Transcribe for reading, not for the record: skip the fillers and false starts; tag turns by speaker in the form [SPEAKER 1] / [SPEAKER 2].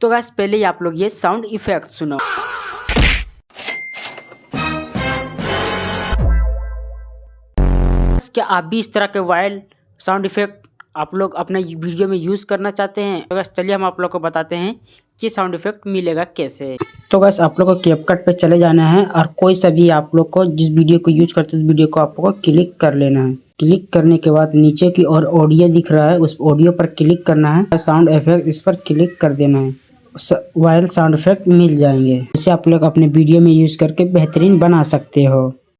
[SPEAKER 1] तो गाइस पहले ही आप लोग ये साउंड इफेक्ट सुनो। क्या आप भी इस तरह के वाइल्ड साउंड इफेक्ट आप लोग अपने वीडियो में यूज़ करना चाहते हैं? तो गाइस चलिए हम आप लोग को बताते हैं कि साउंड इफेक्ट मिलेगा कैसे। तो गाइस आप लोग को कैपकट पे चले जाना है और कोई सा भी आप लोग को जिस वीडियो को यूज करते हैं उस वीडियो को आप लोग को क्लिक कर लेना है। क्लिक करने के बाद नीचे की ओर ऑडियो दिख रहा है, उस ऑडियो पर क्लिक करना है। साउंड इफेक्ट इस पर क्लिक कर देना है, वाइल्ड साउंड इफेक्ट मिल जाएंगे। इसे आप लोग अपने वीडियो में यूज करके बेहतरीन बना सकते हो।